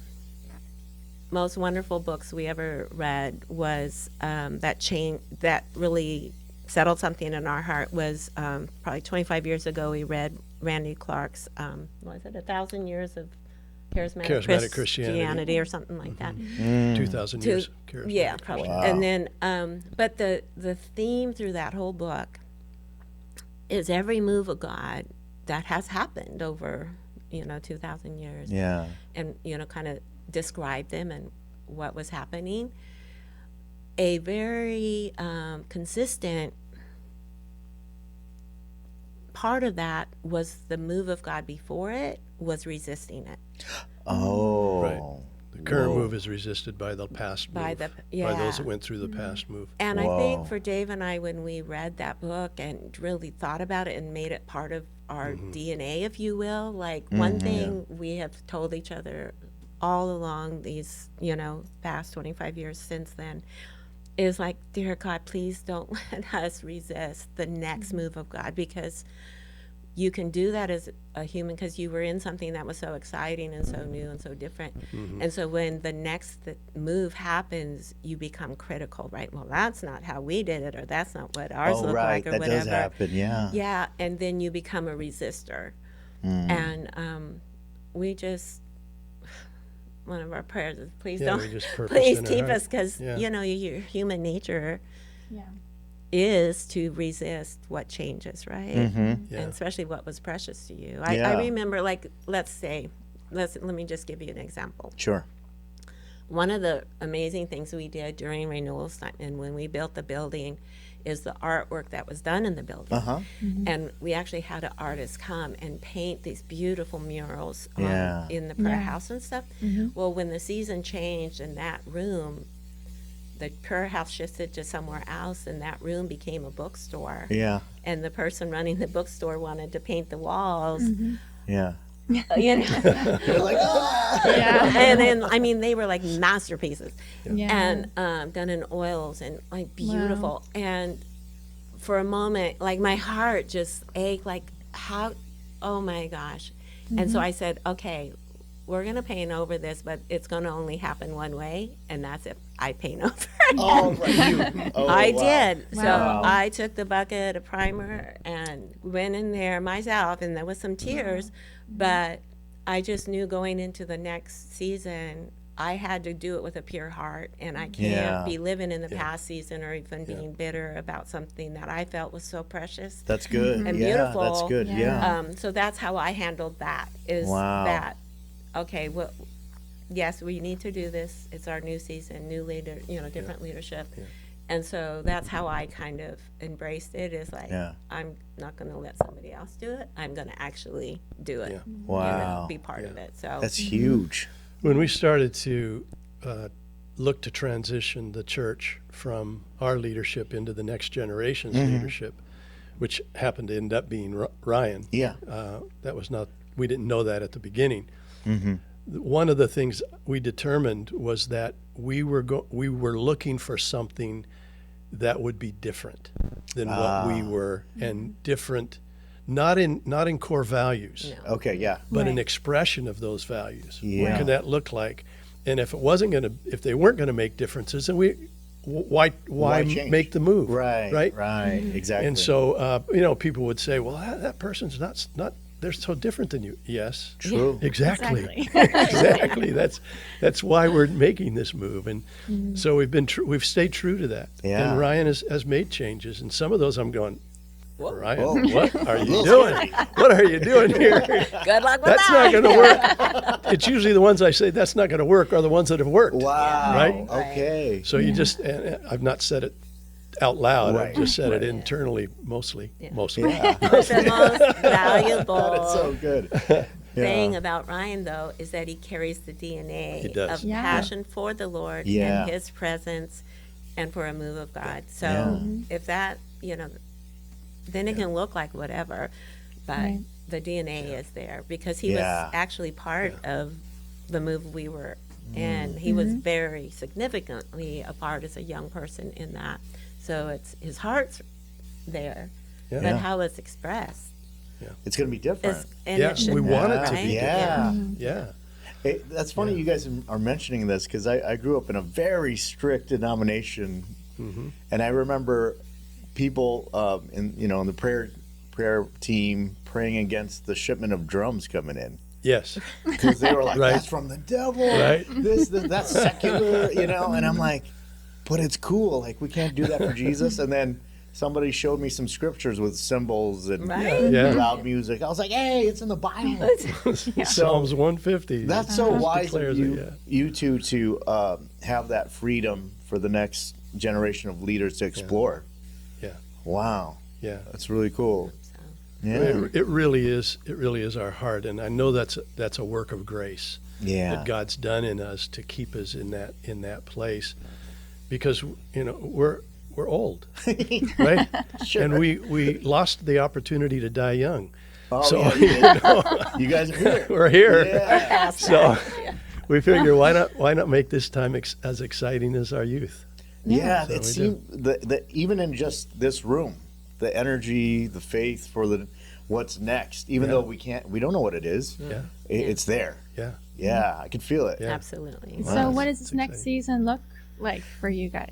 [SPEAKER 3] most wonderful books we ever read was that really settled something in our heart was probably 25 years ago. We read Randy Clark's, was it 1,000 Years of Charismatic Christianity or something like that.
[SPEAKER 1] 2,000 years. Charismatic.
[SPEAKER 3] Yeah, probably.
[SPEAKER 2] Wow.
[SPEAKER 3] And then, but the theme through that whole book is every move of God that has happened over, 2,000 years.
[SPEAKER 2] Yeah.
[SPEAKER 3] And, kind of describe them and what was happening. A very consistent part of that was the move of God before it was resisting it.
[SPEAKER 2] Oh.
[SPEAKER 1] Right. The current
[SPEAKER 2] Whoa.
[SPEAKER 1] move is resisted by the past
[SPEAKER 3] By
[SPEAKER 1] move.
[SPEAKER 3] the-
[SPEAKER 1] By
[SPEAKER 3] yeah.
[SPEAKER 1] those that went through the past move.
[SPEAKER 3] And I
[SPEAKER 2] Whoa.
[SPEAKER 3] think for Dave and I, when we read that book and really thought about it and made it part of our DNA, if you will, like one thing we have told each other all along these, past 25 years since then is like, dear God, please don't let us resist the next move of God, because you can do that as a human because you were in something that was so exciting and so new and so different. And so when the next move happens, you become critical, right? Well, that's not how we did it, or that's not what ours looked
[SPEAKER 2] right.
[SPEAKER 3] like, or
[SPEAKER 2] That
[SPEAKER 3] whatever.
[SPEAKER 2] does happen. Yeah.
[SPEAKER 3] Yeah, and then you become a resistor. And we just, one of our prayers is, please
[SPEAKER 1] Yeah,
[SPEAKER 3] don't,
[SPEAKER 1] we just purposed
[SPEAKER 3] please
[SPEAKER 1] in our
[SPEAKER 3] keep
[SPEAKER 1] heart.
[SPEAKER 3] us, because,
[SPEAKER 1] Yeah.
[SPEAKER 3] your human nature
[SPEAKER 4] Yeah.
[SPEAKER 3] is to resist what changes, right?
[SPEAKER 1] Yeah.
[SPEAKER 3] And especially what was precious to you.
[SPEAKER 2] Yeah.
[SPEAKER 3] I remember, like, let me just give you an example.
[SPEAKER 2] Sure.
[SPEAKER 3] One of the amazing things we did during renewals time and when we built the building is the artwork that was done in the building. And we actually had an artist come and paint these beautiful murals
[SPEAKER 2] Yeah.
[SPEAKER 3] in the prayer
[SPEAKER 4] Yeah.
[SPEAKER 3] house and stuff. Well, when the season changed in that room, the prayer house shifted to somewhere else, and that room became a bookstore.
[SPEAKER 2] Yeah.
[SPEAKER 3] And the person running the bookstore wanted to paint the walls.
[SPEAKER 2] Yeah.
[SPEAKER 3] You know,
[SPEAKER 2] You're like, ah!
[SPEAKER 4] Yeah.
[SPEAKER 3] and then they were like masterpieces,
[SPEAKER 4] Yeah.
[SPEAKER 3] and done in oils and like beautiful. And for a moment, like my heart just ached, like how, oh my gosh. And so I said, okay, we're gonna paint over this, but it's gonna only happen one way, and that's if I paint over it.
[SPEAKER 2] Oh, right. You. Oh,
[SPEAKER 3] I
[SPEAKER 2] wow.
[SPEAKER 3] did. So
[SPEAKER 4] Wow.
[SPEAKER 3] I took the bucket of primer and went in there myself, and there was some tears, but I just knew going into the next season, I had to do it with a pure heart, and I can't
[SPEAKER 2] Yeah.
[SPEAKER 3] be living in the past season or even being bitter about something that I felt was so precious.
[SPEAKER 2] That's good.
[SPEAKER 3] And
[SPEAKER 2] yeah,
[SPEAKER 3] beautiful.
[SPEAKER 2] That's good.
[SPEAKER 4] Yeah.
[SPEAKER 2] Yeah.
[SPEAKER 3] So that's how I handled that. Is
[SPEAKER 2] Wow.
[SPEAKER 3] that okay? Well, yes, we need to do this. It's our new season, new leader, different leadership. And so that's how I kind of embraced it. Is like,
[SPEAKER 2] Yeah.
[SPEAKER 3] I'm not going to let somebody else do it. I'm going to actually do it.
[SPEAKER 1] Yeah.
[SPEAKER 3] you know,
[SPEAKER 2] Wow.
[SPEAKER 3] be part of it. So
[SPEAKER 2] That's huge.
[SPEAKER 1] When we started to look to transition the church from our leadership into the next generation's leadership, which happened to end up being Ryan.
[SPEAKER 2] Yeah.
[SPEAKER 1] That was not, we didn't know that at the beginning. One of the things we determined was that we were looking for something that would be different than what we were, and different, not in core values,
[SPEAKER 2] Okay, yeah.
[SPEAKER 1] but an
[SPEAKER 4] Right.
[SPEAKER 1] expression of those values.
[SPEAKER 2] Yeah.
[SPEAKER 1] What can that look like? And if they weren't going to make differences, then why
[SPEAKER 2] change?
[SPEAKER 1] make the move?
[SPEAKER 2] Right,
[SPEAKER 1] Right.
[SPEAKER 2] exactly.
[SPEAKER 1] And so, people would say, well, that person's not, they're so different than you. Yes.
[SPEAKER 2] True.
[SPEAKER 1] Exactly.
[SPEAKER 4] Exactly.
[SPEAKER 1] Exactly. That's why we're making this move. And so we've stayed true to that.
[SPEAKER 2] Yeah.
[SPEAKER 1] And Ryan has made changes. And some of those I'm going, Ryan,
[SPEAKER 2] Whoa.
[SPEAKER 1] what are you
[SPEAKER 2] Little
[SPEAKER 1] doing? What are you doing here?
[SPEAKER 3] Good luck with
[SPEAKER 1] That's
[SPEAKER 3] that.
[SPEAKER 1] not going to work. It's usually the ones I say that's not going to work are the ones that have worked.
[SPEAKER 2] Wow.
[SPEAKER 1] Right?
[SPEAKER 2] Okay.
[SPEAKER 1] So you just, and I've not said it out loud.
[SPEAKER 2] Right.
[SPEAKER 1] I've just said it internally, mostly.
[SPEAKER 2] Yeah.
[SPEAKER 3] The most valuable
[SPEAKER 2] That's so good.
[SPEAKER 3] thing about Ryan, though, is that he carries the DNA
[SPEAKER 1] He does.
[SPEAKER 3] of
[SPEAKER 4] Yeah.
[SPEAKER 3] passion for the Lord
[SPEAKER 2] Yeah.
[SPEAKER 3] and His presence, and for a move of God. So
[SPEAKER 2] Yeah.
[SPEAKER 3] if that, then it can look like whatever, but
[SPEAKER 4] Right.
[SPEAKER 3] the DNA is there because he
[SPEAKER 2] Yeah.
[SPEAKER 3] was actually part of the move we were in. He was very significantly a part as a young person in that. So it's his heart's there,
[SPEAKER 1] Yeah.
[SPEAKER 3] but how it's expressed
[SPEAKER 2] It's going to be different.
[SPEAKER 3] is, and
[SPEAKER 1] Yeah,
[SPEAKER 3] it should
[SPEAKER 1] we
[SPEAKER 3] be,
[SPEAKER 1] want it to
[SPEAKER 3] right?
[SPEAKER 1] be
[SPEAKER 2] Yeah.
[SPEAKER 1] Yeah.
[SPEAKER 2] Hey, that's funny you guys are mentioning this because I grew up in a very strict denomination, and I remember people in the prayer team praying against the shipment of drums coming in
[SPEAKER 1] Yes.
[SPEAKER 2] because they were like,
[SPEAKER 1] Right.
[SPEAKER 2] "That's from the devil.
[SPEAKER 1] Right.
[SPEAKER 2] That's secular," and I'm like, "But it's cool. Like we can't do that for Jesus." And then somebody showed me some scriptures with symbols and
[SPEAKER 3] Right.
[SPEAKER 1] Yeah.
[SPEAKER 2] loud music. I was like, "Hey, it's in the Bible."
[SPEAKER 1] Psalms 150.
[SPEAKER 2] That's so wise of
[SPEAKER 1] declares
[SPEAKER 2] you,
[SPEAKER 1] it,
[SPEAKER 2] you two to have that freedom for the next generation of leaders to explore.
[SPEAKER 1] Yeah.
[SPEAKER 2] Wow,
[SPEAKER 1] Yeah.
[SPEAKER 2] that's really cool. Yeah,
[SPEAKER 1] It really is. It really is our heart, and I know that's a work of grace
[SPEAKER 2] yeah,
[SPEAKER 1] that God's done in us to keep us in that place, because we're old, right?
[SPEAKER 2] Sure.
[SPEAKER 1] And we lost the opportunity to die young.
[SPEAKER 2] Oh,
[SPEAKER 1] So,
[SPEAKER 2] yeah, you guys are here.
[SPEAKER 1] We're here,
[SPEAKER 2] Yeah.
[SPEAKER 1] so we figure why not make this time as exciting as our youth?
[SPEAKER 2] Yeah,
[SPEAKER 1] So
[SPEAKER 2] it
[SPEAKER 1] we do.
[SPEAKER 2] seemed that even in just this room, the energy, the faith for what's next, even though we don't know what it is,
[SPEAKER 1] Yeah.
[SPEAKER 2] it's there.
[SPEAKER 1] Yeah.
[SPEAKER 2] Yeah, I can feel it.
[SPEAKER 1] Yeah.
[SPEAKER 3] Absolutely.
[SPEAKER 4] So what does
[SPEAKER 1] It's
[SPEAKER 4] this next
[SPEAKER 1] exciting.
[SPEAKER 4] season look like for you guys?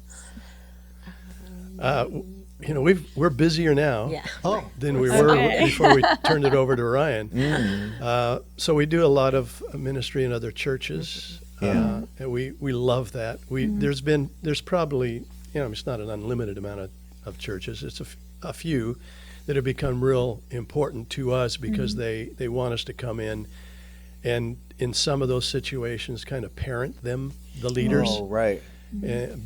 [SPEAKER 1] We're busier now.
[SPEAKER 3] Yeah.
[SPEAKER 2] Oh,
[SPEAKER 1] Than we were
[SPEAKER 4] Okay.
[SPEAKER 1] before we turned it over to Ryan. So we do a lot of ministry in other churches,
[SPEAKER 2] Yeah.
[SPEAKER 1] and we love that. There's probably it's not an unlimited amount of churches. It's a few that have become real important to us because they want us to come in, and in some of those situations, kind of parent them, the leaders.
[SPEAKER 2] Oh, right.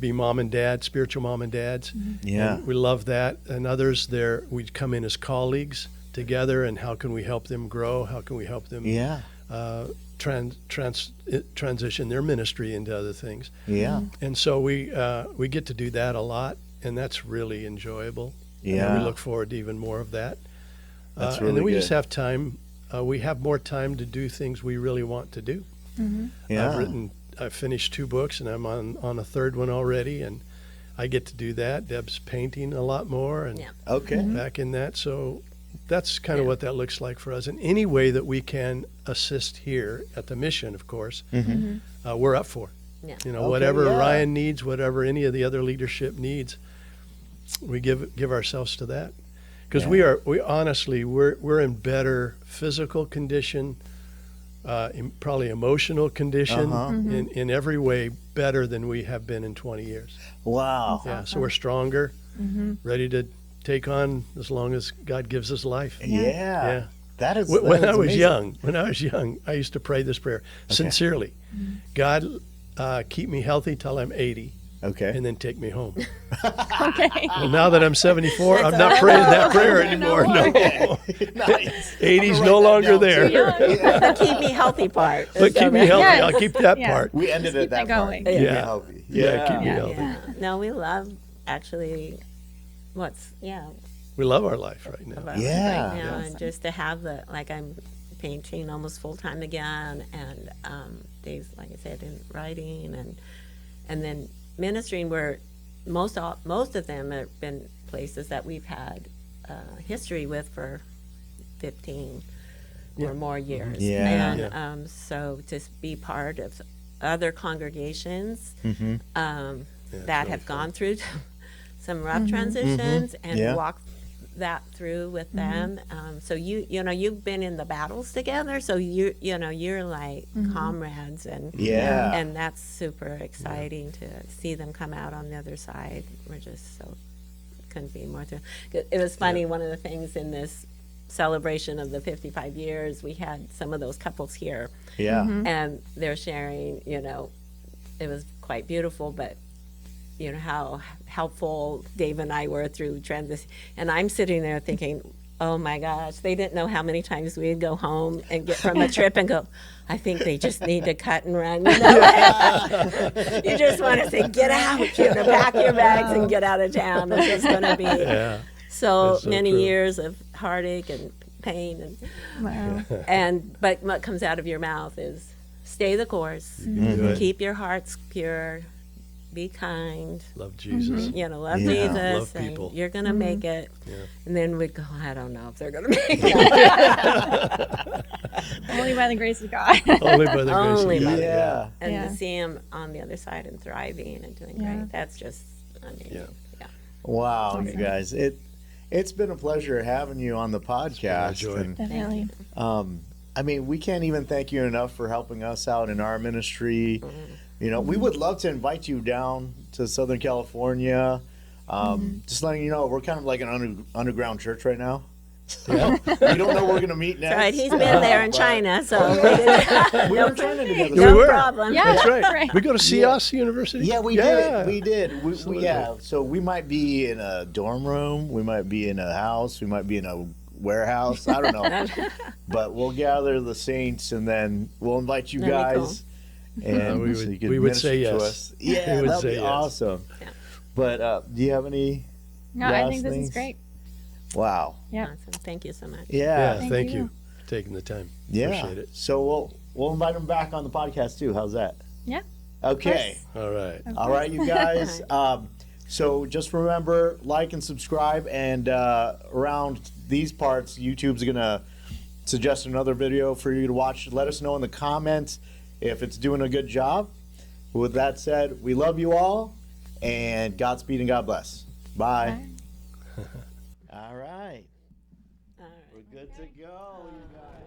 [SPEAKER 1] Be mom and dad, spiritual mom and dads.
[SPEAKER 2] Yeah.
[SPEAKER 1] And we love that. And others, we come in as colleagues together, and how can we help them grow? How can we help them
[SPEAKER 2] Yeah.
[SPEAKER 1] transition their ministry into other things?
[SPEAKER 2] Yeah.
[SPEAKER 1] And so we get to do that a lot, and that's really enjoyable.
[SPEAKER 2] Yeah.
[SPEAKER 1] And we look forward to even more of that.
[SPEAKER 2] That's
[SPEAKER 1] and then
[SPEAKER 2] really
[SPEAKER 1] we just
[SPEAKER 2] good.
[SPEAKER 1] have time. We have more time to do things we really want to do.
[SPEAKER 2] Yeah.
[SPEAKER 1] I've finished 2 books, and I'm on a 3rd one already, and I get to do that. Deb's painting a lot more, and
[SPEAKER 3] Yeah.
[SPEAKER 2] Okay.
[SPEAKER 1] back in that. So that's kind of what that looks like for us. In any way that we can assist here at the mission, of course, we're up for.
[SPEAKER 3] Yeah.
[SPEAKER 1] Okay,
[SPEAKER 2] Mm-hmm.
[SPEAKER 1] whatever
[SPEAKER 2] yeah.
[SPEAKER 1] Ryan needs, whatever any of the other leadership needs, we give ourselves to that. Because we're in better physical condition, probably emotional condition, in every way better than we have been in 20 years.
[SPEAKER 2] Wow.
[SPEAKER 1] Yeah, so we're stronger, ready to take on as long as God gives us life.
[SPEAKER 2] Yeah.
[SPEAKER 1] Yeah.
[SPEAKER 2] That is.
[SPEAKER 1] When
[SPEAKER 2] that
[SPEAKER 1] I
[SPEAKER 2] is
[SPEAKER 1] was
[SPEAKER 2] amazing.
[SPEAKER 1] young, I used to pray this prayer sincerely. God, keep me healthy till I'm 80,
[SPEAKER 2] Okay.
[SPEAKER 1] and then take me home.
[SPEAKER 4] Okay.
[SPEAKER 1] Well, now that I'm 74, I'm not praying that prayer anymore. No.
[SPEAKER 2] Nice.
[SPEAKER 1] 80's no longer there.
[SPEAKER 3] The keep me healthy part.
[SPEAKER 1] But keep me healthy.
[SPEAKER 4] Yes.
[SPEAKER 1] I'll keep that
[SPEAKER 4] Yeah.
[SPEAKER 1] part.
[SPEAKER 2] We ended
[SPEAKER 4] Keep
[SPEAKER 2] at that
[SPEAKER 4] that
[SPEAKER 2] part.
[SPEAKER 4] going.
[SPEAKER 2] Keep me
[SPEAKER 1] Yeah.
[SPEAKER 2] healthy.
[SPEAKER 1] Yeah, keep me
[SPEAKER 4] Yeah.
[SPEAKER 1] healthy.
[SPEAKER 3] Yeah. No, we love actually
[SPEAKER 1] We love our life right now.
[SPEAKER 3] about
[SPEAKER 2] Yeah.
[SPEAKER 3] right now,
[SPEAKER 2] Yeah.
[SPEAKER 3] and just to have I'm painting almost full time again, and Dave's, like I said, in writing, and then ministering, where most of them have been places that we've had history with for 15 or more years.
[SPEAKER 2] Yeah.
[SPEAKER 3] And so to be part of other congregations that have gone through some rough transitions and
[SPEAKER 2] Yeah.
[SPEAKER 3] walk that through with them. So you've been in the battles together, so you're like comrades, and
[SPEAKER 2] Yeah.
[SPEAKER 3] and that's super exciting to see them come out on the other side. We're just so couldn't be more thrilled. It was funny, one of the things in this celebration of the 55 years, we had some of those couples here,
[SPEAKER 2] Yeah.
[SPEAKER 3] and they're sharing, it was quite beautiful, but how helpful Dave and I were through transition. And I'm sitting there thinking, oh my gosh, they didn't know how many times we'd go home and get from a trip and go, I think they just need to cut and run. You just want to say, get out, pack your bags and get out of town. This is going to be
[SPEAKER 1] Yeah.
[SPEAKER 3] so
[SPEAKER 1] That's so
[SPEAKER 3] many
[SPEAKER 1] true.
[SPEAKER 3] years of heartache and pain.
[SPEAKER 4] Wow.
[SPEAKER 3] But what comes out of your mouth is stay the course,
[SPEAKER 1] Do it.
[SPEAKER 3] keep your hearts pure, be kind,
[SPEAKER 1] Love Jesus.
[SPEAKER 3] love
[SPEAKER 2] Yeah.
[SPEAKER 3] Jesus,
[SPEAKER 1] Love
[SPEAKER 3] and
[SPEAKER 1] people.
[SPEAKER 3] you're going to make it.
[SPEAKER 1] Yeah.
[SPEAKER 3] And then we'd go, I don't know if they're going to make it.
[SPEAKER 4] Only by the grace of God.
[SPEAKER 1] Only by the grace
[SPEAKER 3] Only
[SPEAKER 1] of
[SPEAKER 3] by
[SPEAKER 1] God.
[SPEAKER 3] the
[SPEAKER 2] Yeah.
[SPEAKER 3] And
[SPEAKER 4] Yeah.
[SPEAKER 3] to see them on the other side and thriving and doing
[SPEAKER 4] Yeah.
[SPEAKER 3] great, that's just amazing.
[SPEAKER 1] Yeah.
[SPEAKER 3] Yeah.
[SPEAKER 2] Wow, you guys. It's been a pleasure having you on the podcast.
[SPEAKER 1] joy.
[SPEAKER 2] And,
[SPEAKER 4] Definitely.
[SPEAKER 2] I mean, we can't even thank you enough for helping us out in our ministry. We would love to invite you down to Southern California. Just letting you know, we're kind of like an underground church right now.
[SPEAKER 1] Yeah.
[SPEAKER 2] We don't know where we're going to meet next.
[SPEAKER 3] Right, he's been there in
[SPEAKER 2] But
[SPEAKER 3] China, so
[SPEAKER 2] We were training together.
[SPEAKER 1] We
[SPEAKER 3] no
[SPEAKER 1] were.
[SPEAKER 3] problem.
[SPEAKER 4] Yeah.
[SPEAKER 1] That's right.
[SPEAKER 4] Right.
[SPEAKER 1] We go to CIOS University?
[SPEAKER 2] Yeah, we
[SPEAKER 1] Yeah.
[SPEAKER 2] did. We did.
[SPEAKER 1] Absolutely.
[SPEAKER 2] So we might be in a dorm room. We might be in a house. We might be in a warehouse. I don't know. But we'll gather the saints, and then we'll invite you
[SPEAKER 3] That'd be
[SPEAKER 2] guys. And
[SPEAKER 1] we
[SPEAKER 2] so
[SPEAKER 1] would-
[SPEAKER 2] you can
[SPEAKER 1] we would say
[SPEAKER 2] minister to
[SPEAKER 1] yes.
[SPEAKER 2] us. Yeah,
[SPEAKER 1] We would
[SPEAKER 2] that'd
[SPEAKER 1] say
[SPEAKER 2] be
[SPEAKER 1] yes.
[SPEAKER 2] awesome.
[SPEAKER 3] Yeah.
[SPEAKER 2] But do you have any?
[SPEAKER 4] No, I
[SPEAKER 2] last
[SPEAKER 4] think this
[SPEAKER 2] things?
[SPEAKER 4] is great.
[SPEAKER 2] Wow.
[SPEAKER 4] Yeah.
[SPEAKER 3] Awesome. Thank you so much.
[SPEAKER 1] Yeah,
[SPEAKER 2] Yeah.
[SPEAKER 1] thank
[SPEAKER 4] you.
[SPEAKER 1] you for taking the time.
[SPEAKER 2] Yeah.
[SPEAKER 1] Appreciate it.
[SPEAKER 2] So we'll invite them back on the podcast too. How's that?
[SPEAKER 4] Yeah.
[SPEAKER 2] Okay.
[SPEAKER 1] All right.
[SPEAKER 2] All right, you guys. So just remember, like and subscribe. And around these parts, YouTube's going to suggest another video for you to watch. Let us know in the comments if it's doing a good job. With that said, we love you all. And Godspeed and God bless. Bye.
[SPEAKER 4] Bye.
[SPEAKER 2] All right.
[SPEAKER 3] All right.
[SPEAKER 2] We're good to go, you guys.